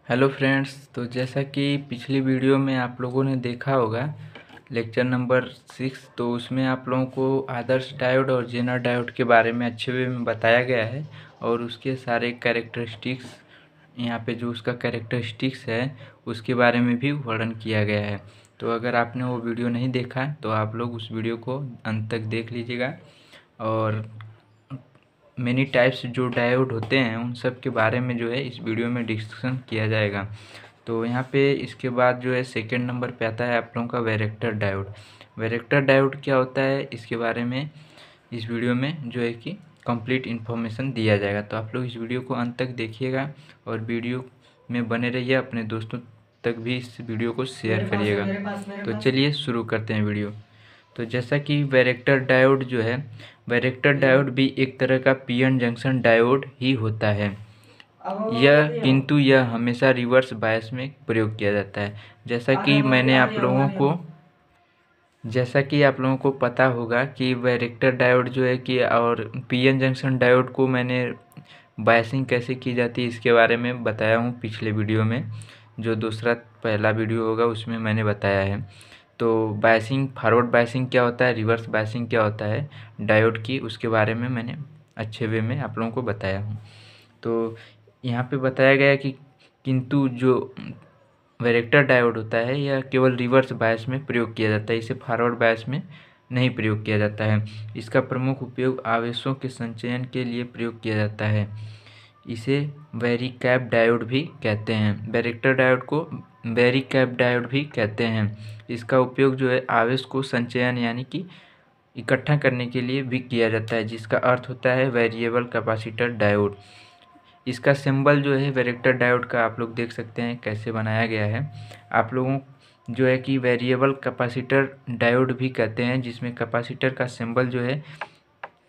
Hello friends. तो जैसा कि पिछली वीडियो में आप लोगों ने देखा होगा लेक्चर नंबर 6, तो उसमें आप लोगों को आदर्श डायोड और जेनर डायोड के बारे में अच्छे वे में बताया गया है और उसके सारे कैरेक्टरिस्टिक्स यहाँ पे जो उसका कैरेक्टरिस्टिक्स है उसके बारे में भी वर्णन किया गया है। तो अगर आपने वो वीडियो नहीं देखा है तो आप लोग उस वीडियो को अंत तक देख लीजिएगा। और मेनी टाइप्स जो डायोड होते हैं उन सब के बारे में जो है इस वीडियो में डिस्कशन किया जाएगा। तो यहाँ पे इसके बाद जो है सेकंड नंबर पे आता है आप लोगों का वैरेक्टर डायोड। वैरेक्टर डायोड क्या होता है इसके बारे में इस वीडियो में जो है कि कंप्लीट इन्फॉर्मेशन दिया जाएगा। तो आप लोग इस वीडियो को अंत तक देखिएगा और वीडियो में बने रहिए, अपने दोस्तों तक भी इस वीडियो को शेयर करिएगा। तो चलिए शुरू करते हैं वीडियो। तो जैसा कि वैरेक्टर डायोड जो है, वैरेक्टर डायोड भी एक तरह का पीएन जंक्शन डायोड ही होता है किंतु यह हमेशा रिवर्स बायस में प्रयोग किया जाता है। जैसा कि आप लोगों को पता होगा कि वैरेक्टर डायोड जो है कि और पीएन जंक्शन डायोड को मैंने बायसिंग कैसे की जाती है इसके बारे में बताया हूँ पिछले वीडियो में, जो पहला वीडियो होगा उसमें मैंने बताया है। तो बायसिंग, फॉरवर्ड बायसिंग क्या होता है, रिवर्स बायसिंग क्या होता है डायोड की, उसके बारे में मैंने अच्छे वे में आप लोगों को बताया हूँ। तो यहाँ पे बताया गया कि किंतु जो वैरेक्टर डायोड होता है यह केवल रिवर्स बायस में प्रयोग किया जाता है, इसे फॉरवर्ड बायस में नहीं प्रयोग किया जाता है। इसका प्रमुख उपयोग आवेशों के संचयन के लिए प्रयोग किया जाता है। इसे वैरिकैप डायोड भी कहते हैं। वैरेक्टर डायोड को वैरिकैप डायोड भी कहते हैं। इसका उपयोग जो है आवेश को संचयन यानी कि इकट्ठा करने के लिए भी किया जाता है, जिसका अर्थ होता है वेरिएबल कैपेसिटर डायोड। इसका सिंबल जो है वैरेक्टर डायोड का आप लोग देख सकते हैं कैसे बनाया गया है। आप लोगों जो है कि वेरिएबल कैपेसिटर डायोड भी कहते हैं, जिसमें कैपेसिटर का सिंबल जो है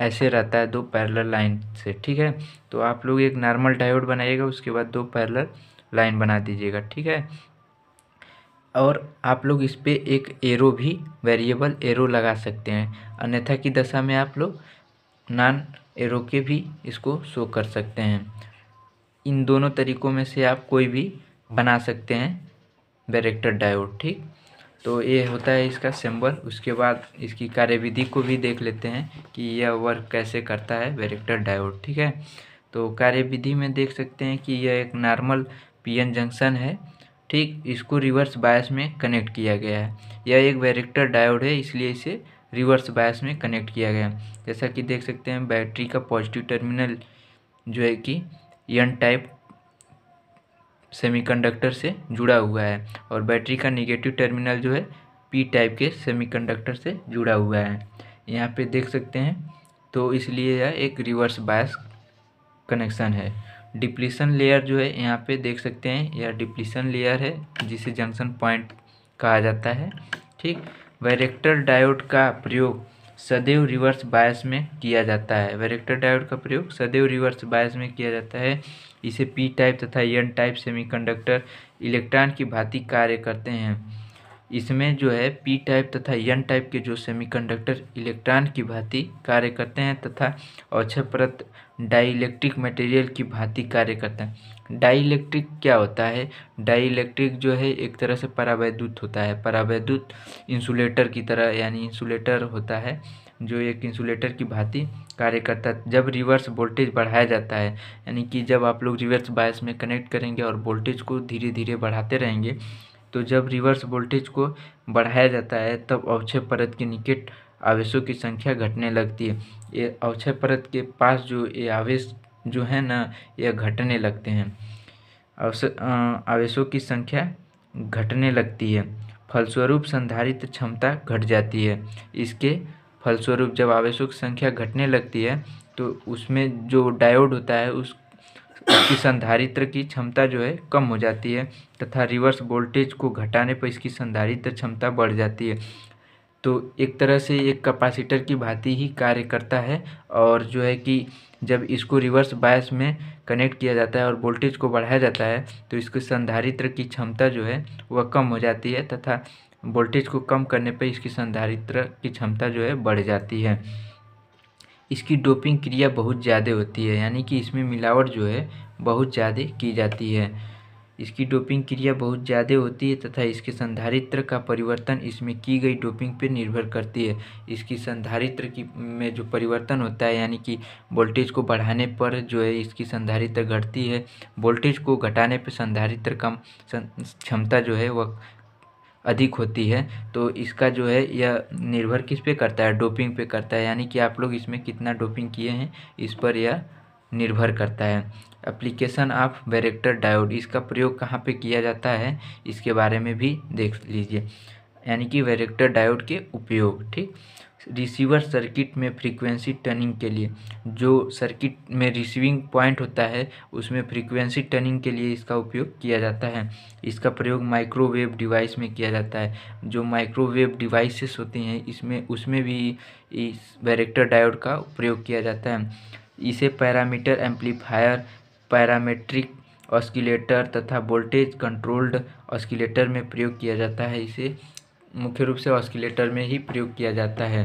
ऐसे रहता है दो पैरेलल लाइन से। ठीक है, तो आप लोग एक नॉर्मल डायोड बनाइएगा, उसके बाद दो पैरेलल लाइन बना दीजिएगा। ठीक है, और आप लोग इस पे एक एरो भी, वेरिएबल एरो लगा सकते हैं, अन्यथा की दशा में आप लोग नॉन एरो के भी इसको शो कर सकते हैं। इन दोनों तरीकों में से आप कोई भी बना सकते हैं वैरेक्टर डायोड। ठीक, तो ये होता है इसका सिंबल। उसके बाद इसकी कार्यविधि को भी देख लेते हैं कि यह वर्क कैसे करता है वैरेक्टर डायोड। ठीक है, तो कार्यविधि में देख सकते हैं कि यह एक नॉर्मल पीएन जंक्शन है। ठीक, इसको रिवर्स बायस में कनेक्ट किया गया है। यह एक वैरेक्टर डायोड है, इसलिए इसे रिवर्स बायस में कनेक्ट किया गया। जैसा कि देख सकते हैं बैटरी का पॉजिटिव टर्मिनल जो है कि एन टाइप सेमीकंडक्टर से जुड़ा हुआ है और बैटरी का नेगेटिव टर्मिनल जो है पी टाइप के सेमीकंडक्टर से जुड़ा हुआ है, यहाँ पे देख सकते हैं। तो इसलिए यह एक रिवर्स बायस कनेक्शन है। डिप्लीशन लेयर जो है यहाँ पे देख सकते हैं, यह डिप्लीशन लेयर है जिसे जंक्शन पॉइंट कहा जाता है। ठीक, वैरेक्टर डायोड का प्रयोग सदैव रिवर्स बायस में किया जाता है। वैरेक्टर डायोड का प्रयोग सदैव रिवर्स बायस में किया जाता है। इसे पी टाइप तथा एन टाइप सेमीकंडक्टर इलेक्ट्रॉन की भांति कार्य करते हैं। इसमें जो है पी टाइप तथा एन टाइप के जो सेमीकंडक्टर इलेक्ट्रॉन की भांति कार्य करते हैं तथा अक्षय परत डाइइलेक्ट्रिक मटेरियल की भांति कार्य करता है। डाइइलेक्ट्रिक क्या होता है? डाइइलेक्ट्रिक जो है एक तरह से परावैद्युत होता है, परावैद्युत इंसुलेटर की तरह, यानी इंसुलेटर होता है जो एक इंसुलेटर की भांति कार्य करता है। जब रिवर्स वोल्टेज बढ़ाया जाता है, यानी कि जब आप लोग रिवर्स बायस में कनेक्ट करेंगे और वोल्टेज को धीरे धीरे बढ़ाते रहेंगे, तो जब रिवर्स वोल्टेज को बढ़ाया जाता है तब अक्षय परत के निकट आवेशों की संख्या घटने लगती है। ये अक्षय परत के पास जो ये आवेश जो है ना, यह घटने लगते हैं, आवेशों की संख्या घटने लगती है। फलस्वरूप संधारित्र क्षमता घट जाती है। इसके फलस्वरूप जब आवेशों की संख्या घटने लगती है तो उसमें जो डायोड होता है उसकी संधारित्र की क्षमता जो है कम हो जाती है तथा रिवर्स वोल्टेज को घटाने पर इसकी संधारित्र क्षमता बढ़ जाती है। तो एक तरह से एक कैपेसिटर की भांति ही कार्य करता है। और जो है कि जब इसको रिवर्स बायस में कनेक्ट किया जाता है और वोल्टेज को बढ़ाया जाता है तो इसकी संधारित्र की क्षमता जो है वह कम हो जाती है तथा वोल्टेज को कम करने पर इसकी संधारित्र की क्षमता जो है बढ़ जाती है। इसकी डोपिंग क्रिया बहुत ज़्यादा होती है, यानी कि इसमें मिलावट जो है बहुत ज़्यादा की जाती है। इसकी डोपिंग क्रिया बहुत ज़्यादा होती है तथा इसके संधारित्र का परिवर्तन इसमें की गई डोपिंग पर निर्भर करती है। इसकी संधारित्र की में जो परिवर्तन होता है, यानी कि वोल्टेज को बढ़ाने पर जो है इसकी संधारित्र घटती है, वोल्टेज को घटाने पर संधारित्र कम क्षमता जो है वह अधिक होती है। तो इसका जो है यह निर्भर किस पे करता है, डोपिंग पे करता है, यानी कि आप लोग इसमें कितना डोपिंग किए हैं इस पर यह निर्भर करता है। एप्लीकेशन ऑफ वैरेक्टर डायोड, इसका प्रयोग कहाँ पे किया जाता है इसके बारे में भी देख लीजिए, यानी कि वैरेक्टर डायोड के उपयोग। ठीक, रिसीवर सर्किट में फ्रीक्वेंसी टर्निंग के लिए, जो सर्किट में रिसीविंग पॉइंट होता है उसमें फ्रीक्वेंसी टर्निंग के लिए इसका उपयोग किया जाता है। इसका प्रयोग माइक्रोवेव डिवाइस में किया जाता है। जो माइक्रोवेव डिवाइसेस होती हैं इसमें उसमें भी इस वैरेक्टर डायोड का प्रयोग किया जाता है। इसे पैरामीटर एम्पलीफायर, पैरामेट्रिक ऑस्किलेटर तथा वोल्टेज कंट्रोल्ड ऑस्किलेटर में प्रयोग किया जाता है। इसे मुख्य रूप से ऑस्किलेटर में ही प्रयोग किया जाता है।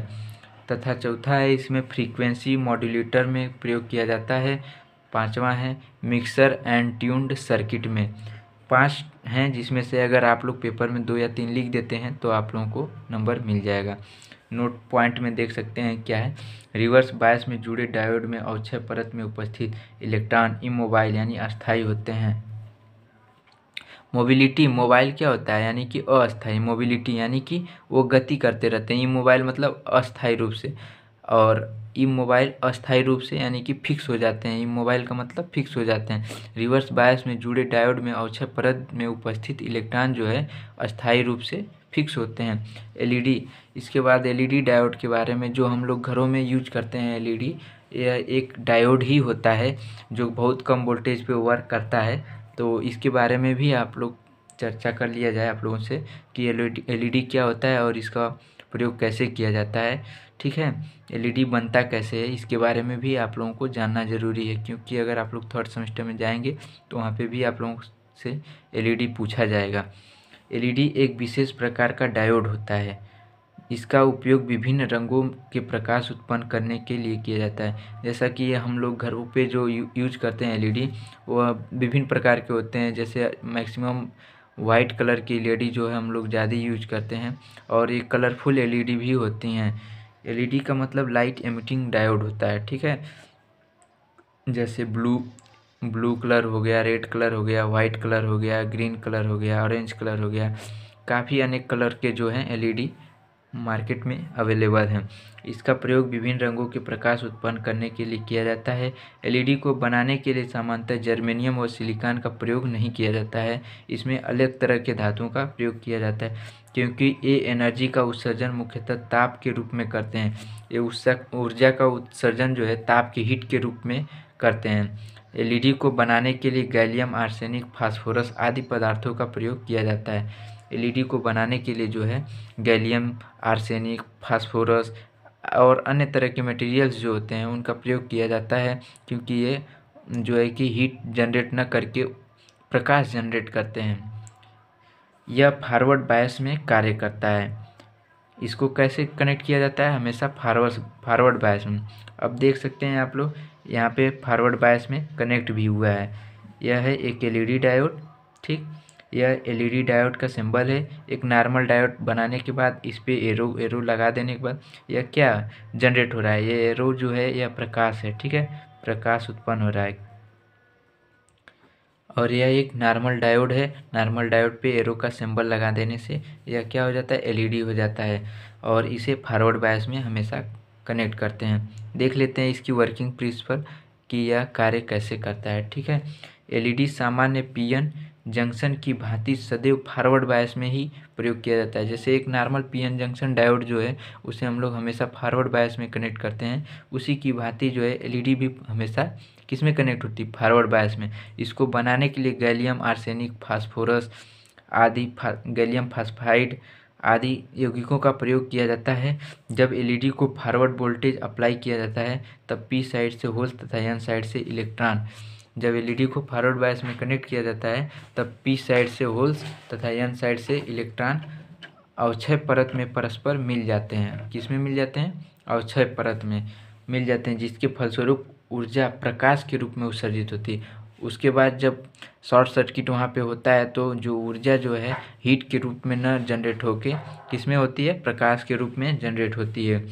तथा चौथा है इसमें फ्रीक्वेंसी मॉड्यूलेटर में प्रयोग किया जाता है। पांचवा है मिक्सर एंड ट्यून्ड सर्किट में। 5 हैं जिसमें से अगर आप लोग पेपर में 2 या 3 लिख देते हैं तो आप लोगों को नंबर मिल जाएगा। नोट पॉइंट में देख सकते हैं क्या है। रिवर्स बायस में जुड़े डायोड में अवक्षय परत में उपस्थित इलेक्ट्रॉन इमोबाइल यानी अस्थायी होते हैं। मोबिलिटी, मोबाइल क्या होता है, यानी कि अस्थायी। मोबिलिटी यानी कि वो गति करते रहते हैं। इमोबाइल मतलब अस्थायी रूप से, और इमोबाइल अस्थायी रूप से यानी कि फिक्स हो जाते हैं। इमोबाइल का मतलब फिक्स हो जाते हैं। रिवर्स बायस में जुड़े डायोड में अवक्षय परत में उपस्थित इलेक्ट्रॉन जो है अस्थायी रूप से फिक्स होते हैं। एलईडी, इसके बाद एलईडी डायोड के बारे में, जो हम लोग घरों में यूज करते हैं एलईडी, यह एक डायोड ही होता है जो बहुत कम वोल्टेज पे वर्क करता है। तो इसके बारे में भी आप लोग चर्चा कर लिया जाए आप लोगों से कि एलईडी क्या होता है और इसका प्रयोग कैसे किया जाता है। ठीक है, एलईडी बनता कैसे है इसके बारे में भी आप लोगों को जानना ज़रूरी है, क्योंकि अगर आप लोग 3rd सेमेस्टर में जाएंगे तो वहाँ पे भी आप लोगों से एलईडी पूछा जाएगा। एलईडी एक विशेष प्रकार का डायोड होता है। इसका उपयोग विभिन्न रंगों के प्रकाश उत्पन्न करने के लिए किया जाता है। जैसा कि हम लोग घरों पे जो यूज करते हैं एलईडी, वह विभिन्न प्रकार के होते हैं। जैसे मैक्सिमम वाइट कलर की एलईडी जो है हम लोग ज़्यादा यूज करते हैं, और एक कलरफुल एलईडी भी होती हैं। एलईडी का मतलब लाइट एमिटिंग डायोड होता है। ठीक है, जैसे ब्लू कलर हो गया, रेड कलर हो गया, वाइट कलर हो गया, ग्रीन कलर हो गया, ऑरेंज कलर हो गया। काफ़ी अनेक कलर के जो हैं एलईडी मार्केट में अवेलेबल हैं। इसका प्रयोग विभिन्न रंगों के प्रकाश उत्पन्न करने के लिए किया जाता है। एलईडी को बनाने के लिए सामान्यतः जर्मेनियम और सिलिकॉन का प्रयोग नहीं किया जाता है। इसमें अलग तरह के धातुओं का प्रयोग किया जाता है, क्योंकि ये एनर्जी का उत्सर्जन मुख्यतः ताप के रूप में करते हैं। ये ऊर्जा का उत्सर्जन जो है ताप के हीट के रूप में करते हैं। एलईडी को बनाने के लिए गैलियम आर्सेनिक, फास्फोरस आदि पदार्थों का प्रयोग किया जाता है। एलईडी को बनाने के लिए जो है गैलियम आर्सेनिक, फास्फोरस और अन्य तरह के मटेरियल्स जो होते हैं उनका प्रयोग किया जाता है, क्योंकि ये जो है कि हीट जनरेट न करके प्रकाश जनरेट करते हैं। यह फॉरवर्ड बायस में कार्य करता है। इसको कैसे कनेक्ट किया जाता है, हमेशा फॉरवर्ड बायस में। अब देख सकते हैं आप लोग यहाँ पे फॉरवर्ड बायस में कनेक्ट भी हुआ है। यह है एक एलईडी डायोड। ठीक, यह एलईडी डायोड का सिंबल है। एक नॉर्मल डायोड बनाने के बाद इस पे एरो लगा देने के बाद यह क्या जनरेट हो रहा है, ये एरो जो है यह प्रकाश है। ठीक है, प्रकाश उत्पन्न हो रहा है। और यह एक नॉर्मल डायोड है। नॉर्मल डायोड पे एरो का सिंबल लगा देने से यह क्या हो जाता है, एलईडी हो जाता है। और इसे फॉरवर्ड बायस में हमेशा कनेक्ट करते हैं। देख लेते हैं इसकी वर्किंग प्रिंसिपल कि यह कार्य कैसे करता है। ठीक है, एलईडी सामान्य पीएन जंक्शन की भांति सदैव फॉरवर्ड बायस में ही प्रयोग किया जाता है। जैसे एक नॉर्मल पीएन जंक्शन डायोड जो है उसे हम लोग हमेशा फॉरवर्ड बायस में कनेक्ट करते हैं, उसी की भांति जो है एलईडी भी हमेशा किस में कनेक्ट होती है, फॉरवर्ड बायस में। इसको बनाने के लिए गैलियम आर्सेनिक, फास्फोरस आदि, गैलियम फास्फाइड आदि यौगिकों का प्रयोग किया जाता है। जब एलईडी को फॉरवर्ड वोल्टेज अप्लाई किया जाता है तब पी साइड से होल्स तथा एन साइड से इलेक्ट्रॉन। जब एलईडी को फॉरवर्ड बायस में कनेक्ट किया जाता है तब पी साइड से होल्स तथा एन साइड से इलेक्ट्रॉन अवक्षय परत में परस्पर मिल जाते हैं। किस में मिल जाते हैं, अवक्षय परत में मिल जाते हैं, जिसके फलस्वरूप ऊर्जा प्रकाश के रूप में उत्सर्जित होती है। उसके बाद जब शॉर्ट सर्किट वहाँ पे होता है तो जो ऊर्जा जो है हीट के रूप में न जनरेट होके किसमें होती है, प्रकाश के रूप में जनरेट होती है।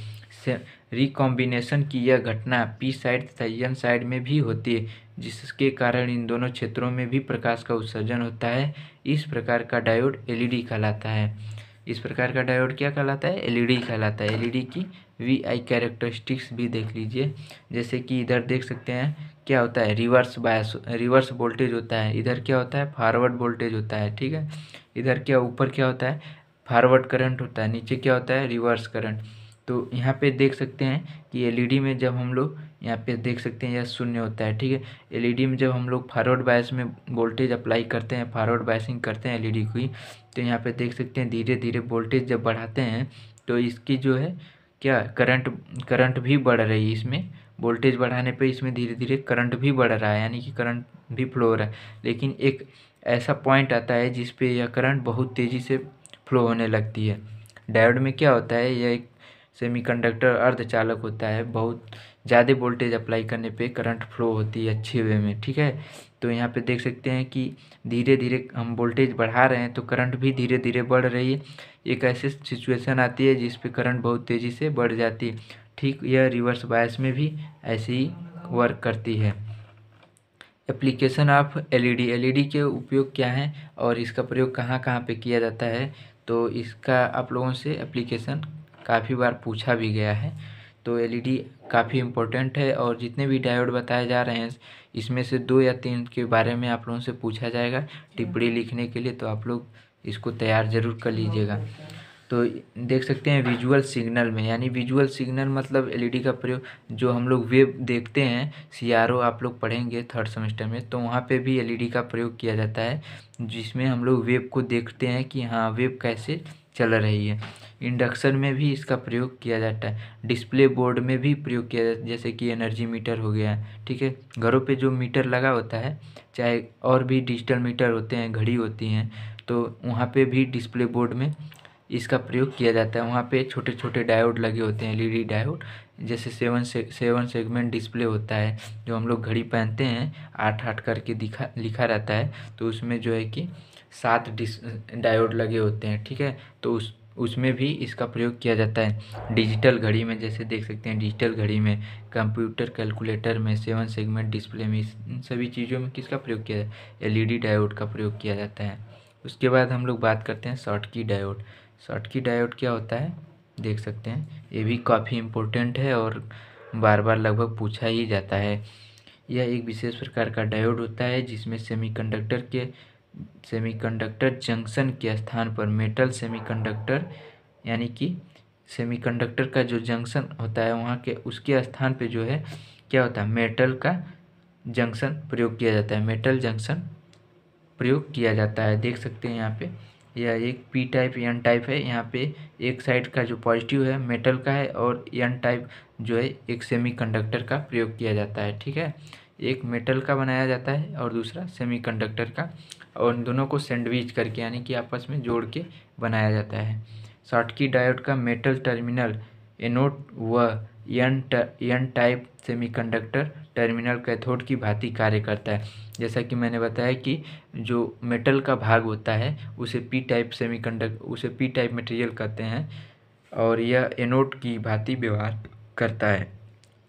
रिकॉम्बिनेशन की यह घटना पी साइड तथा एन साइड में भी होती है, जिसके कारण इन दोनों क्षेत्रों में भी प्रकाश का उत्सर्जन होता है। इस प्रकार का डायोड एलईडी कहलाता है। इस प्रकार का डायोड क्या कहलाता है, एलईडी कहलाता है। एलईडी की वीआई कैरेक्टरिस्टिक्स भी देख लीजिए, जैसे कि इधर देख सकते हैं क्या होता है, रिवर्स बायस, रिवर्स वोल्टेज होता है। इधर क्या होता है, फॉरवर्ड वोल्टेज होता है, ठीक है। इधर क्या, ऊपर क्या होता है, फॉरवर्ड करंट होता है, नीचे क्या होता है, रिवर्स करंट। तो यहाँ पे देख सकते हैं कि एलईडी में जब हम लोग यहाँ पे देख सकते हैं यह शून्य होता है, ठीक है। एलईडी में जब हम लोग फॉरवर्ड बायस में वोल्टेज अप्लाई करते हैं, फॉरवर्ड बायसिंग करते हैं एलईडी की, तो यहाँ पे देख सकते हैं धीरे धीरे वोल्टेज जब बढ़ाते हैं तो इसकी जो है क्या, करंट भी बढ़ रही है। इसमें वोल्टेज बढ़ाने पे इसमें धीरे धीरे करंट भी बढ़ रहा है, यानी कि करंट भी फ्लो हो रहा है। लेकिन एक ऐसा पॉइंट आता है जिस पे यह करंट बहुत तेज़ी से फ्लो होने लगती है। डायोड में क्या होता है, यह एक सेमीकंडक्टर अर्धचालक होता है। बहुत ज़्यादा वोल्टेज अप्लाई करने पे करंट फ्लो होती है अच्छे वे में, ठीक है। तो यहाँ पे देख सकते हैं कि धीरे धीरे हम वोल्टेज बढ़ा रहे हैं तो करंट भी धीरे धीरे बढ़ रही है। एक ऐसी सिचुएशन आती है जिस पे करंट बहुत तेज़ी से बढ़ जाती है। ठीक यह रिवर्स बायस में भी ऐसे ही वर्क करती है। एप्लीकेशन ऑफ एलईडी, एलईडी के उपयोग क्या हैं और इसका प्रयोग कहाँ कहाँ पे किया जाता है, तो इसका आप लोगों से एप्लीकेशन काफ़ी बार पूछा भी गया है। तो एलईडी काफ़ी इम्पोर्टेंट है और जितने भी डायोड बताए जा रहे हैं इसमें से 2 या 3 के बारे में आप लोगों से पूछा जाएगा टिप्पणी लिखने के लिए, तो आप लोग इसको तैयार ज़रूर कर लीजिएगा। तो देख सकते हैं विजुअल सिग्नल में, यानी विजुअल सिग्नल मतलब एलईडी का प्रयोग जो हम लोग वेव देखते हैं, सीआरओ आप लोग पढ़ेंगे 3rd सेमेस्टर में, तो वहाँ पे भी एलईडी का प्रयोग किया जाता है, जिसमें हम लोग वेव को देखते हैं कि हाँ वेव कैसे चल रही है। इंडक्शन में भी इसका प्रयोग किया जाता है। डिस्प्ले बोर्ड में भी प्रयोग किया जाता है, जैसे कि एनर्जी मीटर हो गया, ठीक है। घरों पे जो मीटर लगा होता है, चाहे और भी डिजिटल मीटर होते हैं, घड़ी होती हैं, तो वहाँ पे भी डिस्प्ले बोर्ड में इसका प्रयोग किया जाता है। वहाँ पे छोटे छोटे डायोड लगे होते हैं, एलईडी डायोड, जैसे 7 सेगमेंट डिस्प्ले होता है जो हम लोग घड़ी पहनते हैं, 8 करके लिखा रहता है, तो उसमें जो है कि 7 डायोड लगे होते हैं, ठीक है। तो उसमें भी इसका प्रयोग किया जाता है। डिजिटल घड़ी में जैसे देख सकते हैं, डिजिटल घड़ी में, कंप्यूटर कैलकुलेटर में, 7 सेगमेंट डिस्प्ले में, इन सभी चीज़ों में किसका प्रयोग किया जाता है, एलईडी डायोड का प्रयोग किया जाता है। उसके बाद हम लोग बात करते हैं शॉटकी डायोड। शॉटकी डायोड क्या होता है देख सकते हैं, ये भी काफ़ी इम्पोर्टेंट है और बार बार लगभग पूछा ही जाता है। यह एक विशेष प्रकार का डायोड होता है जिसमें सेमीकंडक्टर जंक्शन के स्थान पर मेटल सेमीकंडक्टर, यानी कि सेमीकंडक्टर का जो जंक्शन होता है वहाँ के उसके स्थान पे जो है क्या होता है, मेटल का जंक्शन प्रयोग किया जाता है, मेटल जंक्शन प्रयोग किया जाता है। देख सकते हैं यहाँ पे यह एक पी टाइप एन टाइप है। यहाँ पे एक साइड का जो पॉजिटिव है मेटल का है और एन टाइप जो है एक सेमीकंडक्टर का प्रयोग किया जाता है, ठीक है। एक मेटल का बनाया जाता है और दूसरा सेमीकंडक्टर का, और उन दोनों को सैंडविच करके यानी कि आपस में जोड़ के बनाया जाता है। शॉटकी डायोड का मेटल टर्मिनल एनोड व N type semiconductor terminal cathode की भांति कार्य करता है। जैसा कि मैंने बताया कि जो मेटल का भाग होता है उसे पी टाइप मटेरियल कहते हैं और यह एनोड की भांति व्यवहार करता है,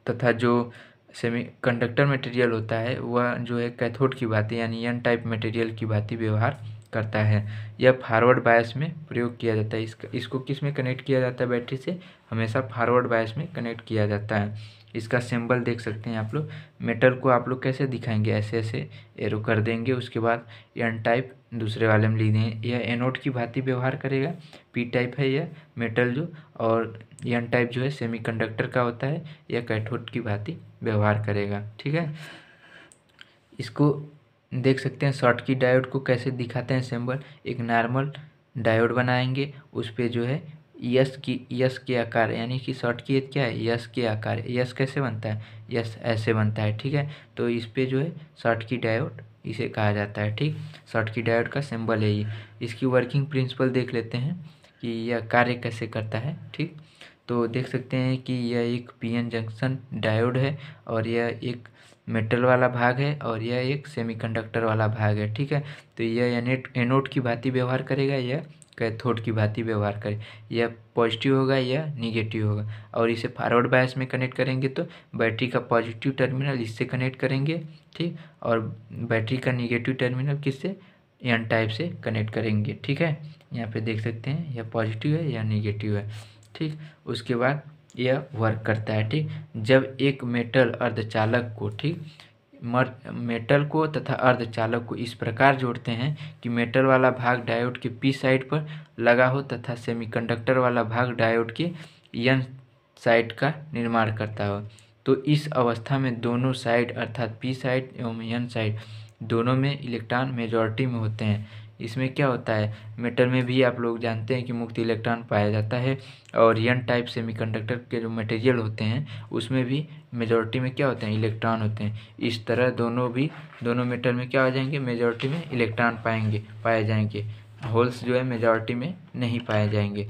तथा जो सेमीकंडक्टर मटेरियल होता है वह जो है कैथोड की भांति यानी एन टाइप मटेरियल की भांति व्यवहार करता है। यह फॉरवर्ड बायस में प्रयोग किया जाता है। इसको किस में कनेक्ट किया जाता है, बैटरी से हमेशा फॉरवर्ड बायस में कनेक्ट किया जाता है। इसका सिंबल देख सकते हैं आप लोग। मेटल को आप लोग कैसे दिखाएंगे, ऐसे ऐसे एरो कर देंगे, उसके बाद एन टाइप दूसरे वाले में लिख देंगे। यह एनोड की भांति व्यवहार करेगा, पी टाइप है यह मेटल जो, और एन टाइप जो है सेमीकंडक्टर का होता है, यह कैथोड की भांति व्यवहार करेगा, ठीक है। इसको देख सकते हैं शॉटकी डायोड को कैसे दिखाते हैं सिंबल। एक नॉर्मल डायोड बनाएंगे, उस पर जो है यस के आकार, यानी कि शॉटकी क्या है, यस के आकार। यस कैसे बनता है, यस ऐसे बनता है, ठीक है। तो इस पे जो है शॉटकी डायोड इसे कहा जाता है, ठीक। शॉटकी डायोड का सिंबल है ये। इसकी वर्किंग प्रिंसिपल देख लेते हैं कि यह कार्य कैसे करता है, ठीक। तो देख सकते हैं कि यह एक पीएन जंक्शन डायोड है और यह एक मेटल वाला भाग है और यह एक सेमीकंडक्टर वाला भाग है। ठीक है, तो यह एनोड की भांति व्यवहार करेगा, यह कैथोड की भांति व्यवहार करे। यह पॉजिटिव होगा, यह निगेटिव होगा। और इसे फॉरवर्ड बायस में कनेक्ट करेंगे तो बैटरी का पॉजिटिव टर्मिनल इससे कनेक्ट करेंगे, ठीक, और बैटरी का निगेटिव टर्मिनल किससे, एन टाइप से कनेक्ट करेंगे। ठीक है, यहाँ पे देख सकते हैं यह पॉजिटिव है, यह निगेटिव है। ठीक, उसके बाद यह वर्क करता है। ठीक, जब एक मेटल अर्धचालक को, ठीक, मेटल को तथा अर्धचालक को इस प्रकार जोड़ते हैं कि मेटल वाला भाग डायोड के पी साइड पर लगा हो तथा सेमीकंडक्टर वाला भाग डायोड के एन साइड का निर्माण करता हो, तो इस अवस्था में दोनों साइड अर्थात पी साइड एवं एन साइड दोनों में इलेक्ट्रॉन मेजॉरिटी में होते हैं। इसमें क्या होता है, मेटल में भी आप लोग जानते हैं कि मुक्त इलेक्ट्रॉन पाया जाता है, और एन टाइप सेमीकंडक्टर के जो मटेरियल होते हैं उसमें भी मेजॉरिटी में क्या होते हैं, इलेक्ट्रॉन होते हैं। इस तरह दोनों मेटल में क्या हो जाएंगे, मेजॉरिटी में इलेक्ट्रॉन पाए जाएंगे। होल्स जो है मेजॉरिटी में नहीं पाए जाएंगे।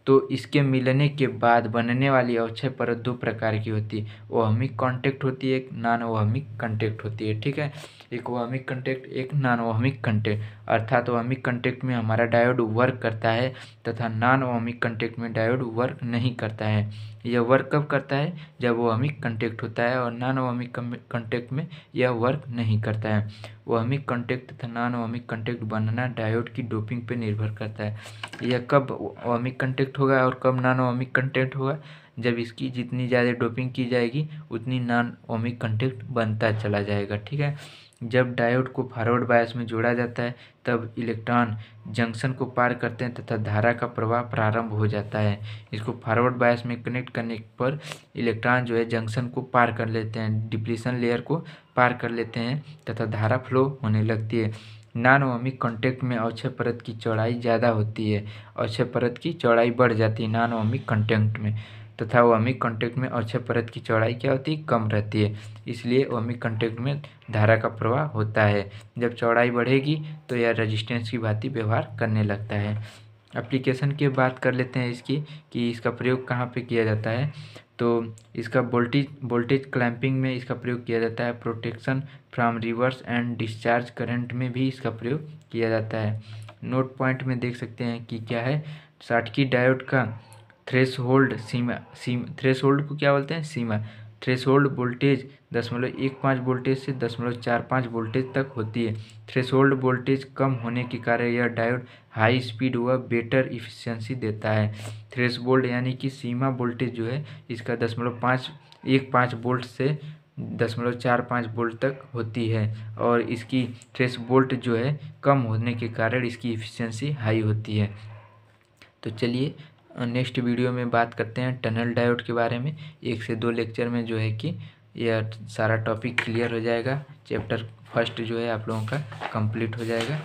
तो इसके मिलने के बाद बनने वाली अवक्षय परत दो प्रकार की होती है, ओहमिक कांटेक्ट होती है, एक नॉन ओहमिक कांटेक्ट होती है। ठीक है, एक ओहमिक कांटेक्ट, एक नॉन ओहमिक कांटेक्ट। अर्थात ओहमिक कांटेक्ट में हमारा डायोड वर्क करता है तथा नॉन ओहमिक कांटेक्ट में डायोड वर्क नहीं करता है। यह वर्क कब करता है, जब ओहमिक कांटेक्ट होता है, और नॉन ओहमिक कांटेक्ट में यह वर्क नहीं करता है। ओहमिक कांटेक्ट तथा नॉन ओहमिक कांटेक्ट बनना डायोड की डोपिंग पर निर्भर करता है। यह कब ओहमिक कांटेक्ट होगा और कब नॉन ओहमिक कांटेक्ट होगा, जब इसकी जितनी ज़्यादा डोपिंग की जाएगी उतनी नॉन ओहमिक कांटेक्ट बनता चला जाएगा। ठीक है, जब डायोड को फॉरवर्ड बायस में जोड़ा जाता है तब इलेक्ट्रॉन जंक्शन को पार करते हैं तथा धारा का प्रवाह प्रारंभ हो जाता है। इसको फॉरवर्ड बायस में कनेक्ट करने पर इलेक्ट्रॉन जो है जंक्शन को पार कर लेते हैं, डिप्लीशन लेयर को पार कर लेते हैं तथा धारा फ्लो होने लगती है। नॉन ओहमिक कांटेक्ट में अवक्षय परत की चौड़ाई ज़्यादा होती है, अवक्षय परत की चौड़ाई बढ़ जाती है नॉन ओहमिक कांटेक्ट में, तथा ओहमिक कांटेक्ट में अवक्षय परत की चौड़ाई क्या होती है, कम रहती है। इसलिए ओहमिक कांटेक्ट में धारा का प्रवाह होता है। जब चौड़ाई बढ़ेगी तो यह रेजिस्टेंस की भांति व्यवहार करने लगता है। एप्लीकेशन की बात कर लेते हैं इसकी, कि इसका प्रयोग कहाँ पे किया जाता है। तो इसका वोल्टेज क्लैंपिंग में इसका प्रयोग किया जाता है। Protection from reverse and discharge current में भी इसका प्रयोग किया जाता है। नोट पॉइंट में देख सकते हैं कि क्या है, शॉटकी डायोड का थ्रेशोल्ड थ्रेशोल्ड को क्या बोलते हैं, सीमा। थ्रेशोल्ड वोल्टेज 0.15 वोल्टेज से 0.45 वोल्टेज तक होती है। थ्रेशोल्ड वोल्टेज कम होने के कारण यह डायोड हाई स्पीड व बेटर इफिशियंसी देता है। थ्रेशोल्ड यानी कि सीमा वोल्टेज जो है इसका 0.15 वोल्ट से 0.45 वोल्ट तक होती है, और इसकी थ्रेशोल्ड जो है कम होने के कारण इसकी इफिशियंसी हाई होती है। तो चलिए नेक्स्ट वीडियो में बात करते हैं टनल डायोड के बारे में। 1 से 2 लेक्चर में जो है कि यह सारा टॉपिक क्लियर हो जाएगा। चैप्टर फर्स्ट जो है आप लोगों का कंप्लीट हो जाएगा।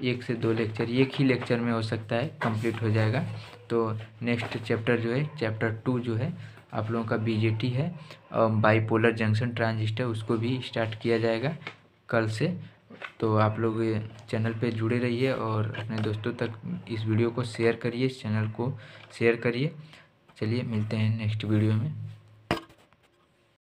1 से 2 लेक्चर, एक ही लेक्चर में हो सकता है कंप्लीट हो जाएगा। तो नेक्स्ट चैप्टर जो है चैप्टर 2 जो है आप लोगों का बीजेटी है, बाईपोलर जंक्शन ट्रांजिस्टर, उसको भी स्टार्ट किया जाएगा कल से। तो आप लोग चैनल पे जुड़े रहिए और अपने दोस्तों तक इस वीडियो को शेयर करिए, इस चैनल को शेयर करिए। चलिए मिलते हैं नेक्स्ट वीडियो में।